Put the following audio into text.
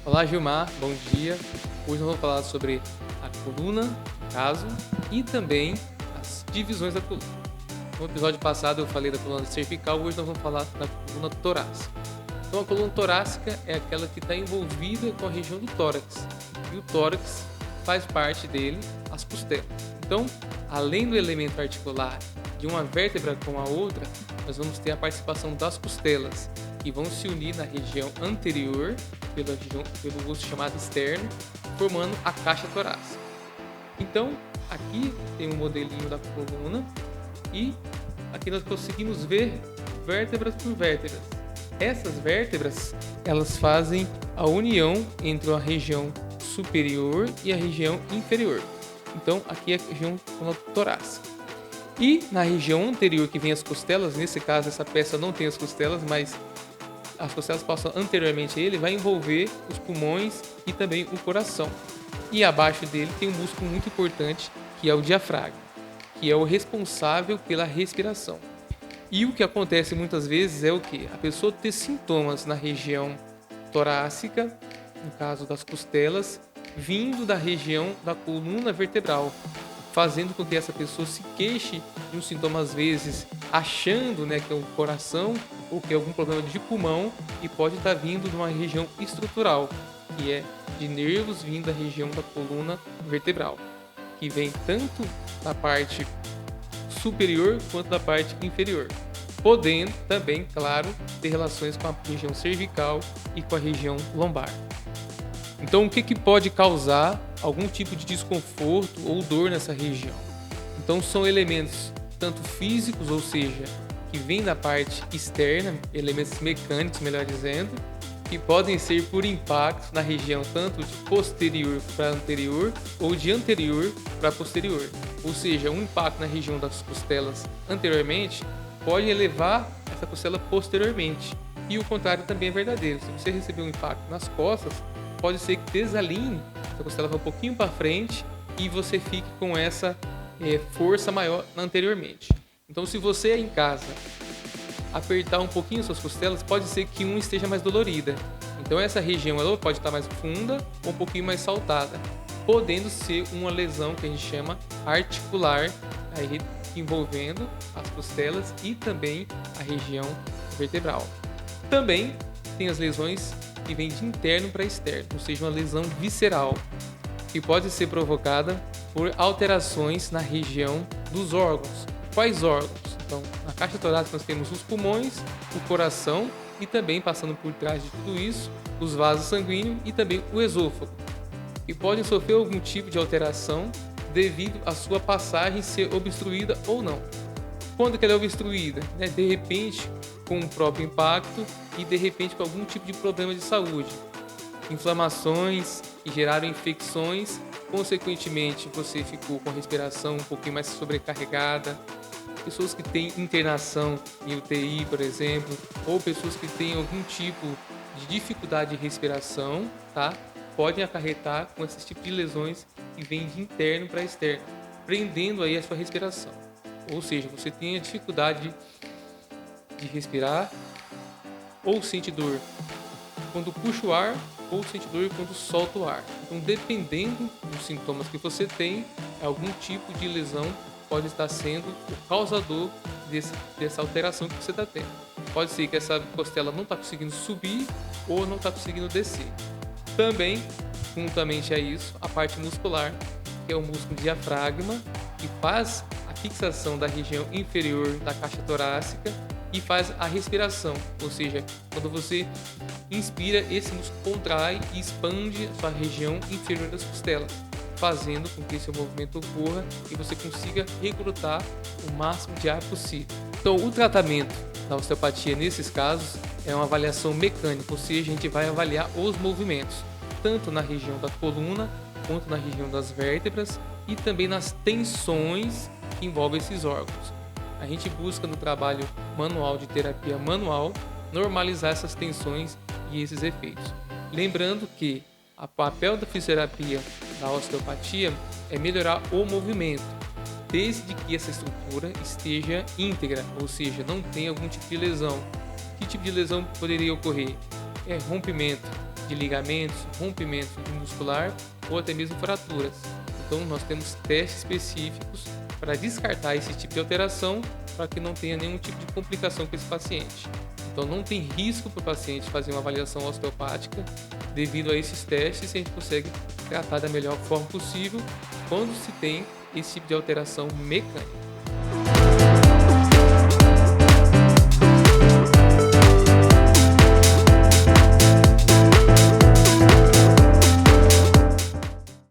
Olá, Gilmar, bom dia. Hoje nós vamos falar sobre a coluna, no caso, e também as divisões da coluna. No episódio passado eu falei da coluna cervical, hoje nós vamos falar da coluna torácica. Então, a coluna torácica é aquela que está envolvida com a região do tórax, e o tórax faz parte dele as costelas. Então, além do elemento articular de uma vértebra com a outra, nós vamos ter a participação das costelas, que vão se unir na região anterior, pelo osso chamado externo, formando a caixa torácica. Então, aqui tem um modelinho da coluna e aqui nós conseguimos ver vértebras por vértebras. Essas vértebras, elas fazem a união entre a região superior e a região inferior. Então, aqui é a região torácica. E na região anterior, que vem as costelas, nesse caso essa peça não tem as costelas, mas as costelas passam anteriormente a ele, vai envolver os pulmões e também o coração. E abaixo dele tem um músculo muito importante, que é o diafragma, que é o responsável pela respiração. E o que acontece muitas vezes é o que? A pessoa ter sintomas na região torácica, no caso das costelas, vindo da região da coluna vertebral, fazendo com que essa pessoa se queixe de um sintoma, às vezes, achando, que é o coração ou que é algum problema de pulmão, e pode estar vindo de uma região estrutural, que é de nervos vindo da região da coluna vertebral, que vem tanto da parte superior quanto da parte inferior, podendo também, claro, ter relações com a região cervical e com a região lombar. Então, o que pode causar algum tipo de desconforto ou dor nessa região? Então, são elementos tanto físicos, ou seja, que vêm da parte externa, elementos mecânicos, melhor dizendo, que podem ser por impacto na região tanto de posterior para anterior ou de anterior para posterior. Ou seja, um impacto na região das costelas anteriormente pode elevar essa costela posteriormente. E o contrário também é verdadeiro. Se você receber um impacto nas costas, pode ser que desalinhe, a costela vá um pouquinho para frente e você fique com essa força maior anteriormente. Então, se você em casa apertar um pouquinho suas costelas, pode ser que uma esteja mais dolorida. Então, essa região ela pode estar mais funda ou um pouquinho mais saltada, podendo ser uma lesão que a gente chama articular, aí, envolvendo as costelas e também a região vertebral. Também tem as lesões que vem de interno para externo, ou seja, uma lesão visceral, que pode ser provocada por alterações na região dos órgãos. Quais órgãos? Então, na caixa torácica nós temos os pulmões, o coração e também, passando por trás de tudo isso, os vasos sanguíneos e também o esôfago, que podem sofrer algum tipo de alteração devido à sua passagem ser obstruída ou não. Quando que ela é obstruída? De repente, com o próprio impacto e de repente com algum tipo de problema de saúde. Inflamações que geraram infecções, consequentemente você ficou com a respiração um pouquinho mais sobrecarregada. Pessoas que têm internação em UTI, por exemplo, ou pessoas que têm algum tipo de dificuldade de respiração, tá? Podem acarretar com esse tipo de lesões que vêm de interno para externo, prendendo aí a sua respiração. Ou seja, você tem a dificuldade de respirar, ou sente dor quando puxa o ar, ou sente dor quando solta o ar. Então, dependendo dos sintomas que você tem, algum tipo de lesão pode estar sendo o causador dessa alteração que você está tendo. Pode ser que essa costela não está conseguindo subir ou não está conseguindo descer. Também, juntamente a isso, a parte muscular, que é o músculo diafragma, que faz a fixação da região inferior da caixa torácica e faz a respiração, ou seja, quando você inspira, esse músculo contrai e expande a sua região inferior das costelas, fazendo com que esse movimento ocorra e você consiga recrutar o máximo de ar possível. Então, o tratamento da osteopatia nesses casos é uma avaliação mecânica, ou seja, a gente vai avaliar os movimentos, tanto na região da coluna quanto na região das vértebras e também nas tensões que envolvem esses órgãos. A gente busca no trabalho manual de terapia manual normalizar essas tensões e esses efeitos. Lembrando que o papel da fisioterapia da osteopatia é melhorar o movimento, desde que essa estrutura esteja íntegra, ou seja, não tenha algum tipo de lesão. Que tipo de lesão poderia ocorrer? Rompimento de ligamentos, rompimentos de muscular ou até mesmo fraturas. Então, nós temos testes específicos para descartar esse tipo de alteração para que não tenha nenhum tipo de complicação com esse paciente. Então, não tem risco para o paciente fazer uma avaliação osteopática devido a esses testes, e a gente consegue tratar da melhor forma possível quando se tem esse tipo de alteração mecânica.